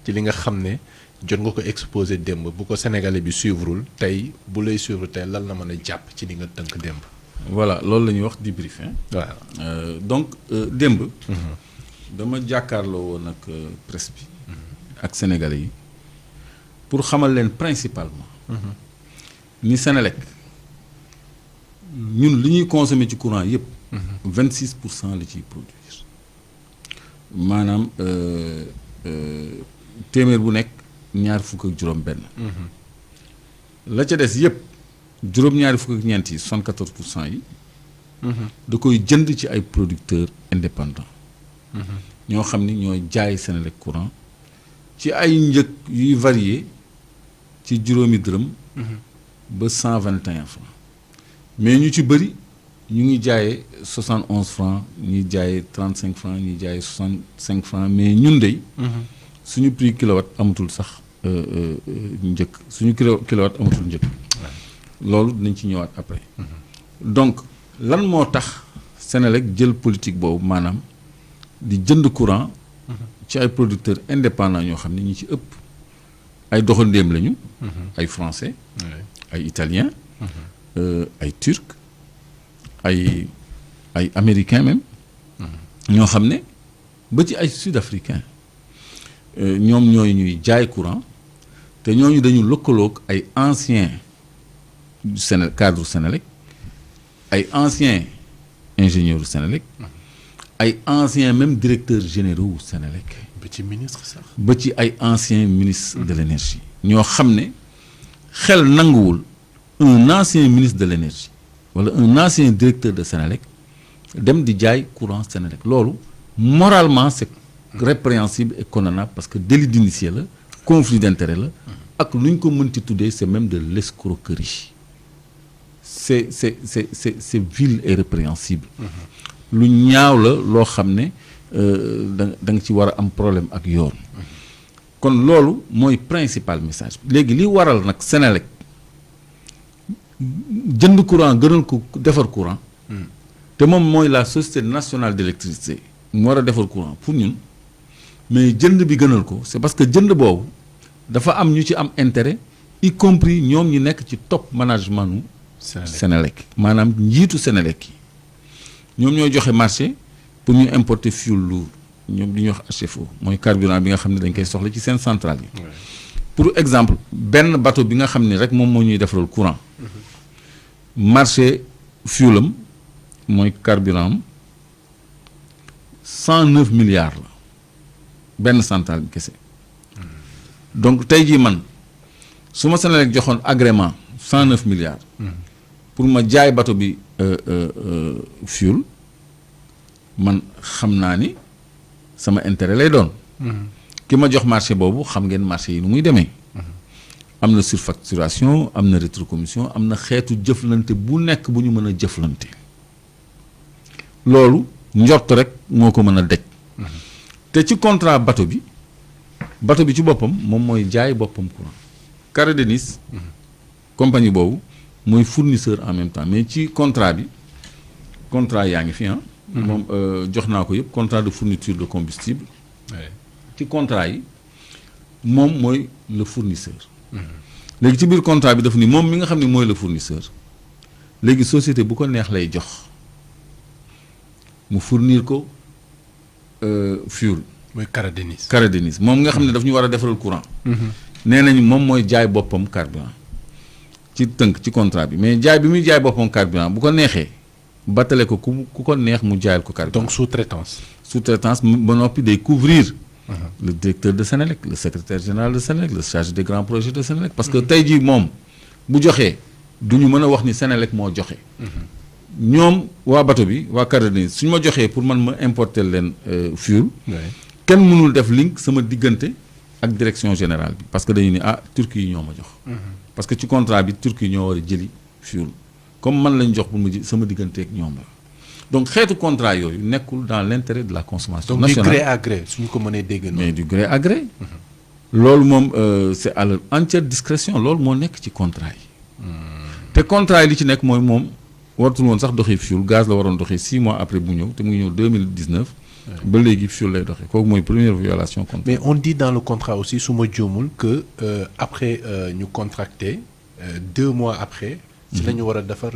ci li nga xam ne jot nga ko exposé démb bu ko Sénégalais bi suivrul tey bu lay suivre tey lan la mën a jàpp ci li nga tënk démb. voilà loolu la ñuy wax débriefing. waaw donc démb. dama jàkkaarloo woon ak presse bi. ak Sénégalais yi pour xamal leen principalement. ni Sénélec ñun li ñuy consommer ci courant yëpp. 26% la ciy produire maanaam téeméer bu nekk ñaar fukk ak juróom-benn. la ca des yëpp juróom-ñaari fukk ak ñeent yi 74% yi. da koy jënd ci ay producteurs indépendants. ñoo xam ni ñooy jaay Sénélec courant ci ay njëg yuy varié ci juróomi dërëm. ba 121 francs mais ñu ci bëri ñu ngi jaayee 71 francs ñuy jaayee 35 francs ñuy jaayee 65 francs mais ñun de. suñu prix kilowatt amatul sax njëkk suñu kilowatt amatul njëkk. loolu dinañ ci ñëwaat après. donc lan moo tax Sénélec jël politique boobu maanaam di jënd courant. ci ay producteurs indépendants ñoo xam ne ñi ci ëpp ay doxandéem lañu. ay français. ay italiens. ay turcs ay américains même. ñoo xam ne ba ci ay sud-africains ñoom ñooy ñuy jaay courant te ñooñu dañu lëkkaloog ay anciens cadre Sénélec ay anciens ingénieurs du Sénélec ay anciens même directeurs généraux du Sénélec. ba ci ministre sax. ba ci ay anciens ministres de l'énergie. ñoo xam ne xel nanguwul un ancien ministre de l'énergie wala un ancien directeur de Sénélec dem di jaay courant Sénélec loolu moralement c'est répréhensible et condamnable parce que délit d'initié la conflit d'intérêt la ak lu ñu ko mënti tuddee c'est même de l'escroquerie c'est vil et répréhensible lu ñaaw la loo xam ne da nga ci war a am problème ak yoon kon loolu mooy principal message léegi li waral nag Sénélec jënd courant gënal ko defar courant te moom mooy la société nationale d'électricité mu war a defar courant pour ñun mais jënd bi gënal ko c'est parce que jënd boobu dafa am ñu ci am intérêt y compris ñoom ñi nekk ci top management nu Sénélec maanaam njiitu Sénélec yi ñoom ñooy joxe marché pour ñu importer fuel lourd ñoom li ñuy wax HFO mooy carburant bi nga xam ne dañ koy soxla ci seen centrale yi. pour exemple benn bateau bi nga xam ne rek moom moo ñuy defaral courant marché fuelam mooy carburant am 109 milliards la benn centrale bi kese donc tey jii man su ma Sénélec joxoon agrément 109 milliards. pour ma jaay bateau bi fuel man xam naa ni sama intérêt lay doon. ki ma jox marché boobu xam ngeen marché yi nu muy demee. am na surfacturation am na rétrocommission am na xeetu jëflante bu nekk bu ñu mën a jëflante. loolu njort rek moo ko mën a dej. te ci contrat bateau bi ci boppam moom mooy jaay boppam courant. Carré de Nice compagnie boobu mooy fournisseur en même temps mais ci contrat yaa ngi fi moom jox naa ko yëpp contrat de fourniture de combustible. ci contrat yi moom mooy le fournisseur. léegi ci biir contrat bi daf ni moom mi nga xam ne mooy le fournisseur léegi société bu ko neex lay jox mu fournir ko fuel. mooy Carré de Nice. Carré de Nice moom nga xam ne daf ñu war a defaral courant. nee nañu moom mooy jaay boppam carburant ci tënk ci contrat bi mais jaay bi muy jaay boppam carburant bu ko neexee battale ko ku ko neex mu jaayal ko carburant. donc sous-traitance. sous-traitance ba noppi day couvrir. le directeur de Sénélec le secrétaire général de Sénélec le chargé des grands projets de Sénélec parce que tey jii moom bu joxee du ñu mën a wax ni Sénélec moo joxe. ñoom waa bateau bi waa Carré de Nice suñu ma joxee pour man ma importer leen fuel. kenn mënul def link sama diggante ak direction générale bi parce que dañu ni Turquie yi ñoo ma jox. parce que ci contrat bi Turquie ñoo war a jëli fuel comme man lañ jox pour ma sama diggante ak ñoom la. donc xeetu contrat yooyu nekkul dans l'intérêt de la consommation nationale. donc du gré à gré suñu ko mënee dégg noonu. mais du gré à gré. loolu moom c'est à leur entière discrétion loolu moo nekk ci contrat yi. te contrat yi li ci nekk mooy moom waratul woon sax doxee fuel gaz la waroon doxee 6 mois après bu ñëw te mu ngi ñëw 2019 ba léegi fuel lay doxee kooku mooy première violation contrat. Mais on dit dans le contrat aussi su ma juumul que après ñu contracté 2 mois après. ci la ñu war a defar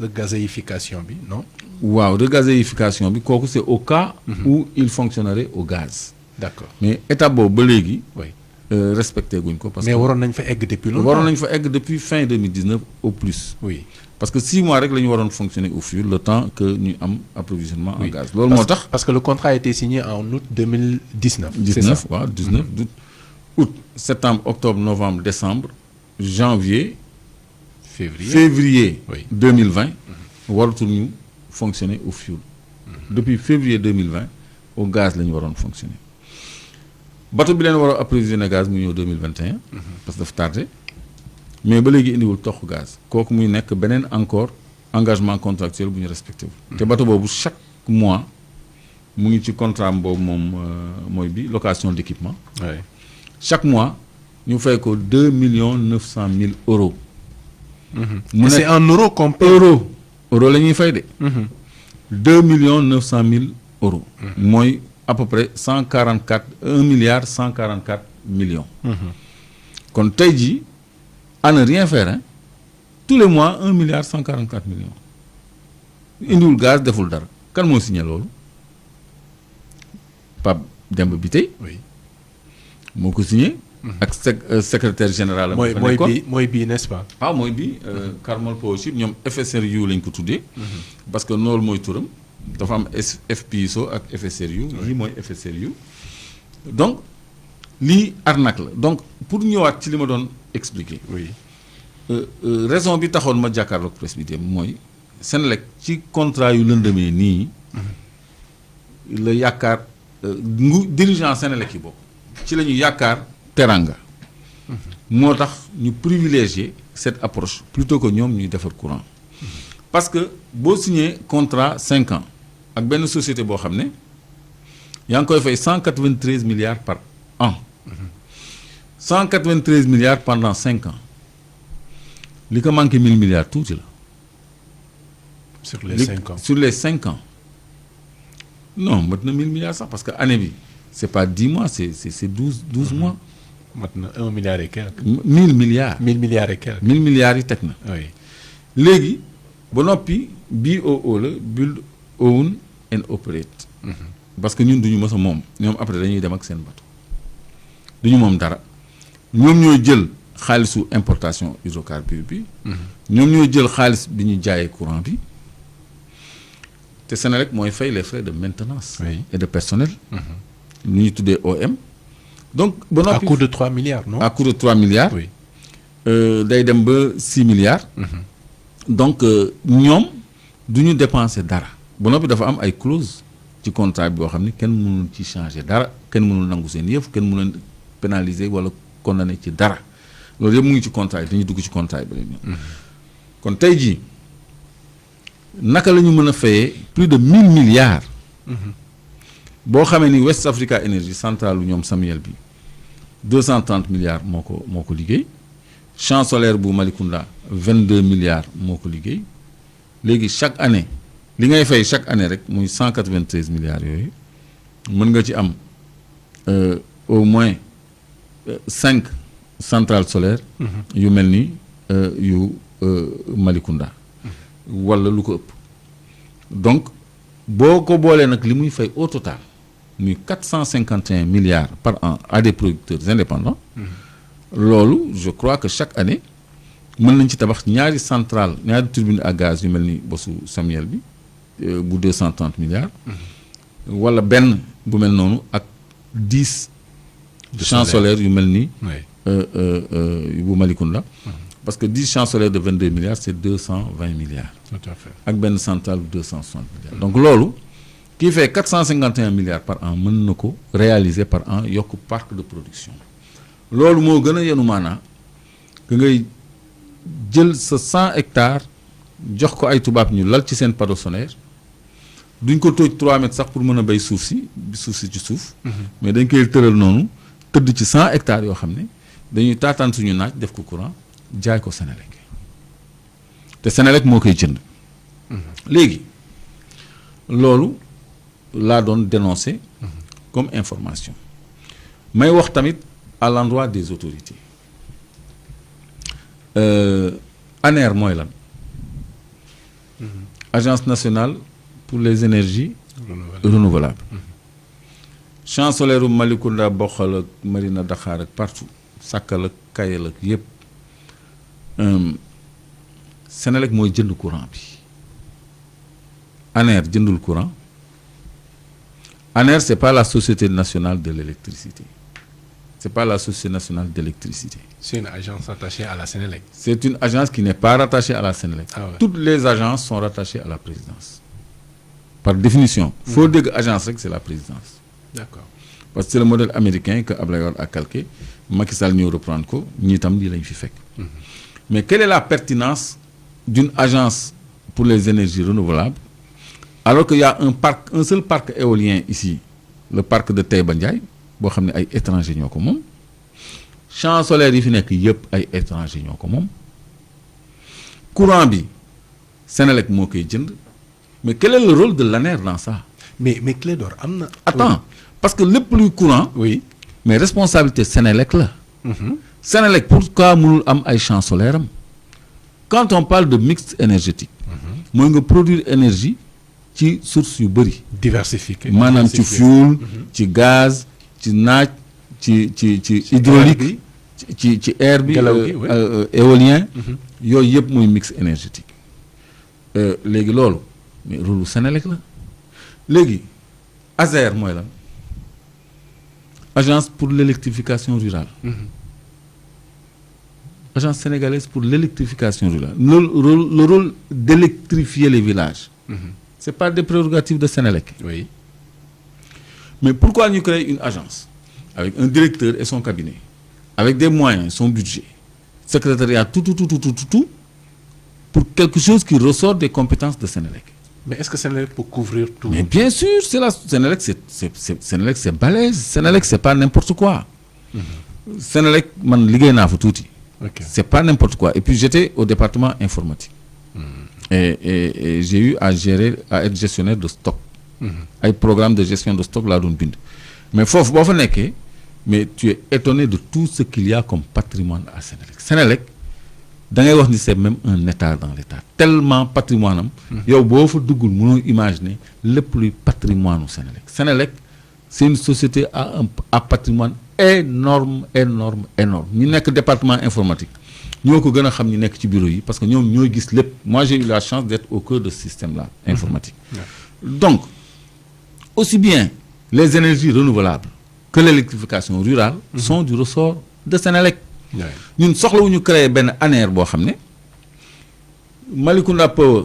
regazéification bi non. waaw regazéification bi kooku c'est au cas où il fonctionnerait au gaz. D'accord. mais étape boobu ba léegi. oui respecté guñ ko. parce mais que waroon nañ fa egg depuis longtemps. waroon nañ fa egg depuis fin 2019 au plus. oui parce que 6 mois rek la ñu waroon fonctionner au fuel le temps que ñu am approvisionnement en gaz. loolu Parce- moo tax. parce que le contrat a été signé en août 2019. c'est 19 ça. waaw 19 août septembre octobre novembre décembre janvier février Oui. 2020 waratul ñu fonctionner au fuel. depuis février 2020 au gaz la ñu waroon fonctionner. bateau bi leen war a approvisionner gaz mu ñëw 2021. parce que dafa tardé. mais ba léegi indiwul toq gaz. kooku muy nekk beneen encore engagement contractuel bu ñu respecté wul. te bateau boobu chaque mois mu ngi ci contrat boobu moom mooy bi location d'équipement. oui chaque mois ñu fay ko 2 900 000 euros. Mais c'est en euros qu'on paie. euro la ñuy fay de. 2 900 000 euros. mooy à peu près 1 milliard 144 millions. kon tey jii à ne rien faire hein tous les mois 1 milliard 144 millions. indiwul gaz deful dara kan moo signé loolu Pape Demba Bitèye oui moo ko signé. ak secrétaire général am. mooy bii n'est-ce pas. ah mooy bi Carmel Powership ñoom FSRU lañ ko tuddee. parce que loolu mooy turam. dafa am FPSO ak FSRU. lii mooy FSRU. donc lii arnaque la donc pour ñëwaat ci li ma doon expliquer. oui raison bi taxoon ma jàkkaarloog presse bi dem mooy Senelec ci contrat yu lëndëmee nii. la yaakaar dirigeant Senelec yi bokk. ci la ñu yaakaar teranga. moo tax ñu privilégier cette approche plutôt que ñoom ñuy defar courant. parce que boo signé contrat 5 ans ak benn société boo xam ne yaa ngi koy fay 193 milliards par an. 193 milliards pendant 5 ans li ko manqué 1000 milliards tuuti la. sur les 5 ans sur les 5 ans non mat na 1000 milliards sax parce que année bi c'est pas 10 mois c'est 12 mois. mat na 1 milliard et quelques. 1000 milliards. 1000 milliards et quelques. 1000 milliards yi teg na. oui léegi ba noppi BOO la build own and operate. parce que ñun duñu mës a moom ñoom après dañuy dem ak seen bateau duñu moom dara ñoom ñooy jël xaalisu importation hydrocarbure bi. ñoom ñooy jël xaalis bi ñu jaayee courant bi te Senelec mooy fay les frais de maintenance. Oui. et de personnel. lu ñuy tuddee OM. donc ba à noppi coût de 3 milliards non. à coût de 3 milliards. oui day dem ba 6 milliards. donc ñoom du ñu dépenser dara. ba noppi dafa am ay clause ci contrat bi boo xam ne kenn mënul ci changer dara kenn mënul nangu seen yëf kenn mënul pénaliser wala condamner ci dara loolu yëpp mu ngi ci contrat yi dañuy dugg ci contrat yi ba léegi. kon tey jii naka la ñu mën a fayee plus de 1000 milliards. boo xamee ni West Africa Energy centrale lu ñoom Samuel bi 230 milliards moo ko liggéey champ solaire bu Malicounda 22 milliards moo ko liggéey léegi chaque année li ngay fay chaque année rek muy 193 milliards yooyu mën nga ci am au moins 5 centrales solaires. yu mel ni yu Malicounda. wala lu ko ëpp. donc boo ko boolee nag li muy fay au total muy 451 milliards par an à des producteurs indépendants. loolu je crois que chaque année mën nañ ci tabax ñaari centrale ñaari turbine à gaz yu mel ni bosu Samuel bi bu 230 milliards. wala benn bu mel noonu ak 10 champs solaires yu mel ni. bu Malicounda. parce que 10 champs solaires de 22 milliards c'est 220 milliards. tout à fait ak benn centrale bu 260 milliards. donc loolu qui fait 451 milliards par an mën na ko réaliser par an yokk parc de production. loolu moo gën a yenu maanaa que ngay jël sa 100 hectares jox ko ay tubaab ñu lal ci seen panneau solaire duñ ko tóoj 3 mètres sax pour mën a béy suuf si ci suuf. mais dañ koy tëral noonu tëdd ci 100 hectares yoo xam ne dañuy taataan suñu naaj def ko courant jaay ko Senelec te Senelec moo koy jënd. léegi loolu laa doon dénoncer comme information may wax tamit à l'endroit des autorités ANER mooy lan agence nationale pour les énergies renouvelables champ solaire u Malicounda Bokhol ak Marina Dakhar ak partout Sakal ak Kayel ak yëpp Senelec mooy jënd courant bi ANER jëndul courant ANER c'est pas la société nationale de l'électricité c'est pas la société nationale d'électricité. C'est une agence rattachée à la Senelec. C'est une agence qui n'est pas rattachée à la Senelec. Ah ouais. Toutes les agences sont rattachées à la présidence. Par définition. Faut dire que agence rek c'est la présidence. D'accord. Parce que c'est le modèle américain que Abdoulaye Wade a calqué. Macky Sall ñëw reprendre ko ñi tam lii lañ fi fekk. Mais quelle est la pertinence d'une agence pour les énergies renouvelables alors qu'il y a un seul parc éolien ici, le parc de Taïba Ndiaye boo xam ne ay étrangers ñoo ko moom champ solaire yi fi nekk yëpp ay étrangers ñoo ko moom courant bi Senelec moo koy jënd mais quel est le rôle de l'ANER dans ça? Mais Clédor am na. Attends, oui. Parce que lépp luy courant. Oui. Mais responsabilité Senelec la. Senelec pourquoi mënul am ay champ solaire am? Quand on parle de mix énergétique. mooy nga produire énergie ci source yu bëri. Diversifié. maanaam ci fuel. ci gaz. ci naaj ci hydraulique ci air bi éolien yooyu yëpp mooy mix énergétique léegi loolu mais rôle Senelec la léegi ASER mooy lan agence pour l'électrification rurale agence sénégalaise pour l'électrification rurale le rôle d'électrifier les villages c'est pas des prérogatives de Senelec. Oui. Mais pourquoi nous créer une agence avec un directeur et son cabinet, avec des moyens, son budget, secrétariat, tout, pour quelque chose qui ressort des compétences de Senelec? Mais est-ce que Senelec peut couvrir tout? Mais bien sûr, Senelec, Senelec, c'est balèze. Senelec, c'est pas n'importe quoi. Senelec, man liggéey naa fa tuuti. C'est pas n'importe quoi. Et puis j'étais au département informatique. Et j'ai eu à être gestionnaire de stock. Ay programme de gestion de stock laa doon bind. Mais foofu boo fa nekkee mais tu es étonné de tout ce qu'il y a comme patrimoine à Senelec. Senelec da ngay wax ni c'est même un état dans l'état tellement patrimoine am. yow boo fa duggul mënoo imaginer lépp luy patrimoine u Senelec. Senelec c'est une société à patrimoine énorme. ñi nekk département informatique ñoo ko gën a xam ñi nekk ci bureau yi parce que ñoom ñooy gis lépp. Moi j'ai eu la chance d'être au cœur de ce système-là informatique. Donc aussi bien les énergies renouvelables que l'électrification rurale sont du ressort de Senelec. ñun soxlawuñu créer benn ANER boo xam ne Malicounda Power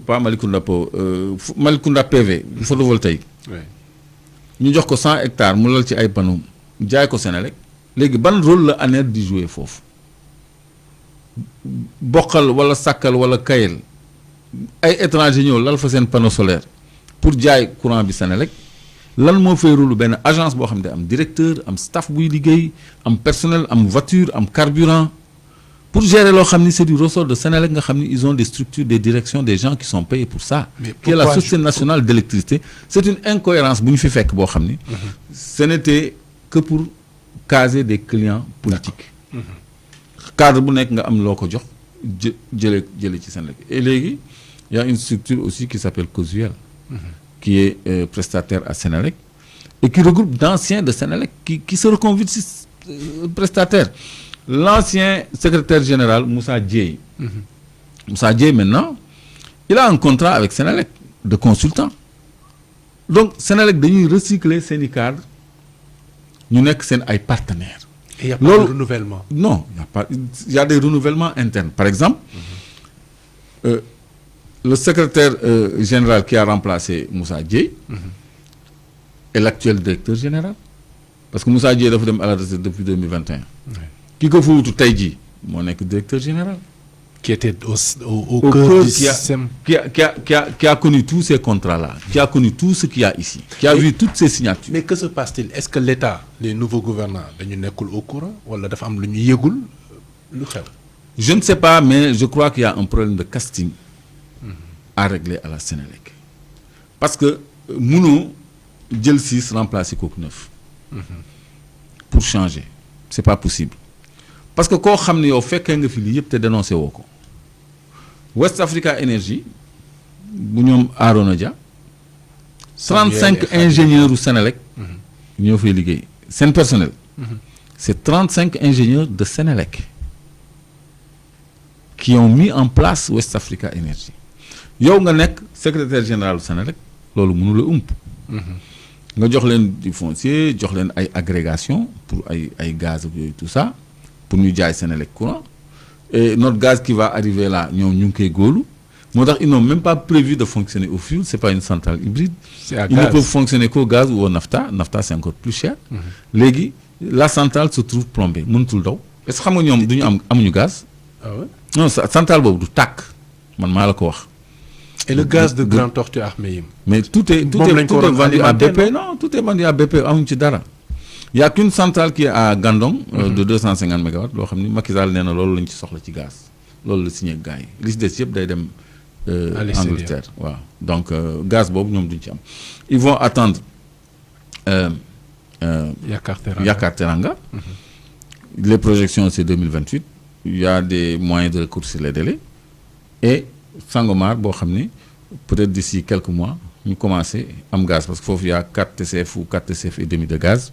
pas Malicounda Power Malicounda PV photovoltaïque ñu jox ko 100 hectares mu lal ci ay panneaux jaay ko Senelec léegi ban rôle la ANER di jouer foofu Bokhol wala Sakal wala Kayel ay étrangers ñëw lal fa seen panneau solaire pour jaay courant bi Senelec lan moo fay rôle benn agence boo xam ne am directeur am staff buy liggéey am personnel am voiture am carburant pour gérer loo xam ni c'est du ressort de Senelec nga xam ni ils ont des structures des directions des gens qui sont payés pour ça. Qui est la Société nationale d'électricité. C'est une incohérence bu ñu fi fekk boo xam ni. Ce n'était que pour caser des clients politiques. Cadre bu nekk nga am loo ko jox jëlee ci Senelec et léegi il y a une structure aussi qui s'appelle Cosuel. Qui est prestataire à Senelec et qui regroupe d'anciens de Senelec qui se reconvertissent prestataires. L'ancien secrétaire général Moussa Dieye. Moussa Dieye maintenant il a un contrat avec Senelec de consultant. Donc Senelec dañuy recycler seeni cadres ñu nekk seen ay partenaires. Et il n'y a pas de renouvellement. Non, il y a des renouvellements internes. Par exemple, le secrétaire général qui a remplacé Moussa Dieye est l'actuel directeur général. Parce que Moussa Dieye dafa dem à la retraite depuis 2021. Ki ko fa wutu tey jii moo nekk directeur général. Qui était au cœur du système. Qui a connu tous ces contrats-là, qui a connu tout ce qu'il y a ici, qui a vu toutes ces signatures. Mais que se passe-t-il? Est-ce que l'État, les nouveaux gouvernants, dañu nekkul au courant wala dafa am lu ñu yëgul lu xew? Je ne sais pas, mais je crois qu'il y a un problème de casting à régler à la Senelec. Parce que mënoo jël 6 remplacer kooku 9 pour changer c'est pas possible parce que koo xam ne yow fekkee nga fi lii yëpp te dénoncé woo ko West Africa Energy bu ñoom Arona Dia 35 ingénieurs u Sénélec ñoo fay liggéey seen personnel c'est 35 ingénieurs de Sénélec qui ont mis en place West Africa Energy yow nga nekk secrétaire général du Sénélec loolu mënu la ump nga jox leen du foncier jox leen ay agrégation pour ay gaz ak yooyu tout ça pour ñu jaay Sénélec courant et notre gaz qui va arriver là ñoom ñu ngi koy góolu moo tax ils n'ont même pas prévu de fonctionner au fioul c'est pas une centrale hybride ils ne peuvent fonctionner qu'au gaz ou au nafta c'est encore plus cher léegi la centrale se trouve plombée mënatul daw est-ce que xam nga ñoom du ñu amuñu gaz non centrale boobu du tàkk man maa la ko wax et le gaz de Grand Tortue Ahmeyim mais tout est vendu à BP non tout est vendu à BP amuñu ci dara il y a qu'une centrale qui est à Gandon de 250 mégawatts loo xam ni Macky Sall nee na loolu lañ ci soxla ci gaz loolu la signé gars yi li ci des yëpp day dem Angleterre waaw donc gaz boobu ñoom duñ ci am ils vont attendre Yakar Teranga les projections c'est 2028 il y a des moyens de raccourcir les délais et Sangomar boo xam ni peut-être d'ici quelques mois ñu commencé am gaz parce que foofu y a 4 TCF ou 4 TCF et demi de gaz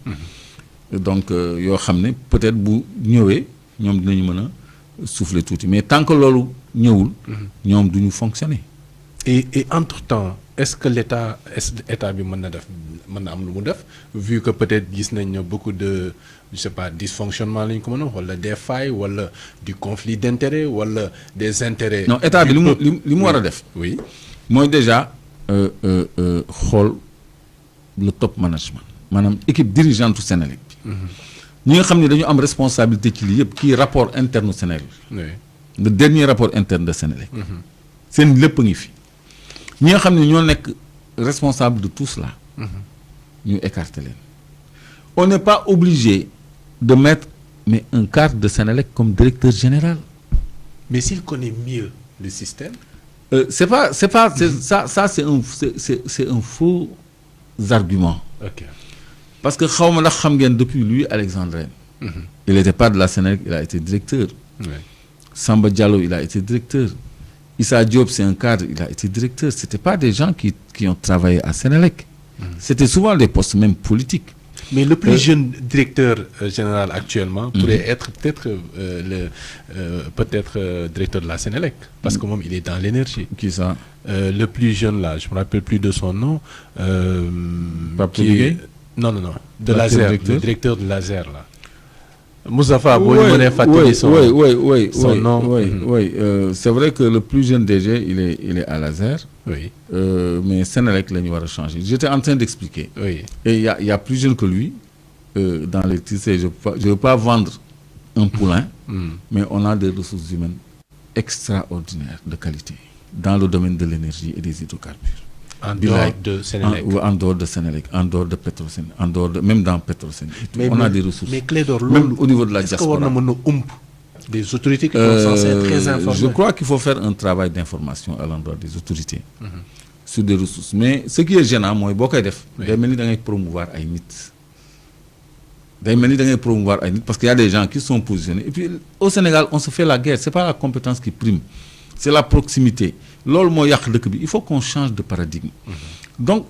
donc yoo xam ne peut-être bu ñëwee ñoom dinañu mën a souffler tuuti mais tant que loolu ñëwul ñoom duñu fonctionner et entre-temps est-ce que l'état bi mën na am lu mu def vu que peut-être gis nañ beaucoup de je sais pas dysfonctionnement lañ ko mën a wax wala des failles wala du conflit d'intérêts wala des intérêts non état bi li mu war a def oui mooy déjà xool le top management maanaam équipe dirigeante Sénélec bi ñi nga xam ne dañu am responsabilité ci lii yëpp kii rapport interne Sénélec le dernier rapport interne de Sénélec seen lépp a ngi fi ñi nga xam ne ñoo nekk responsable de tout cela ñu écarter leen on n'est pas obligé de mettre mais un cadre de Sénélec comme directeur général mais s'il connaît mieux le système c'est un faux argument parce que xaw ma ndax xam ngeen depuis Louis Alexandrin il n'était pas de la Sénélec il a été directeur Samba Diallo il a été directeur Issa Diop c'est un cadre il a été directeur c'était pas des gens qui ont travaillé à Sénélec c'était souvent des postes même politiques mais le plus jeune directeur général actuellement pourrait être peut-être directeur de la Sénélec parce que moom il est dans l'énergie. Qui ça? Le plus jeune là je me rappelle plus de son nom. Non. De l'ASER, le directeur de l'ASER là. Moustapha boo ñu mënee fàttali son nom. Oui. C'est vrai que le plus jeune DG il est à l'ASER. Oui. Mais Sénélec la ñu war a changer j'étais en train d'expliquer. Oui. Et il y a plus jeune que lui dans l'électricité je veux pas vendre un poulain. Mais on a des ressources humaines extraordinaires de qualité dans le domaine de l'énergie et des hydrocarbures. En dehors de Sénélec. En dehors de Sénélec, en dehors de Petrosen, même dans Petrosen. On a des ressources. Mais Clédor, même au niveau de la diaspora. Est-ce qu'on a des autorités qui sont censées être très informées? Je crois qu'il faut faire un travail d'information à l'endroit des autorités sur des ressources. Mais ce qui est gênant, moi, beaucoup de day mel ni da ngay promouvoir ay nit. Parce qu'il y a des gens qui sont positionnés. Et puis au Sénégal, on se fait la guerre. C'est pas la compétence qui prime. C'est la proximité. Loolu moo yàq dëkk bi il faut qu'on change de paradigme. Donc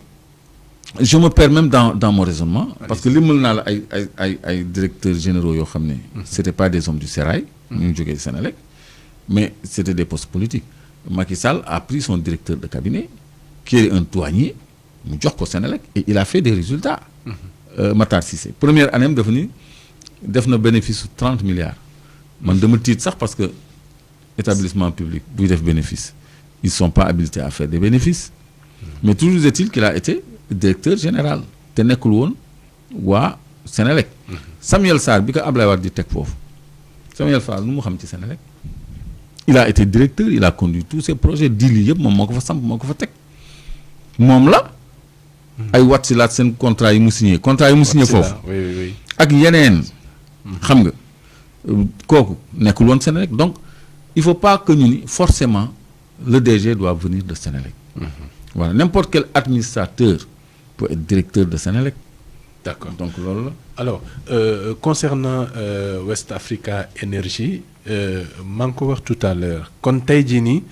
je me perds même dans mon raisonnement. Parce que limal naa la ay directeurs généraux yoo xam ne. C'était pas des hommes du sérail. ñu jógee Sénélec. Mais c'était des postes politiques. Macky Sall a pris son directeur de cabinet qui est un douanier mu jox ko Sénélec et il a fait des résultats. Matar Cissé première année def na bénéfice su 30 milliards. Man dama tiit sax parce que établissement public buy def bénéfice ils sont pas habilités à faire des bénéfices. Mais toujours est-il qu'il a été directeur général te nekkul woon waa Sénélec. Samuel Sarr bi ko Ablaye Wade di teg foofu Samuel Sarr lu mu xam ci Sénélec. Il a été directeur il a conduit tous ces projets deal yëpp moom moo ko fa samp moo ko fa teg moom la. ay wat si laat seen contrat yi mu signé foofu. oui. ak yeneen. xam nga kooku nekkul woon Sénélec donc il faut pas que ñu ni forcément le DG doit venir de Sénélec. Voilà n'importe quel administrateur peut être directeur de Senelec. D'accord. Donc loolu la. Alors concernant West Africa Energy maa ngi ko wax tout à l'heure kon tey jii nii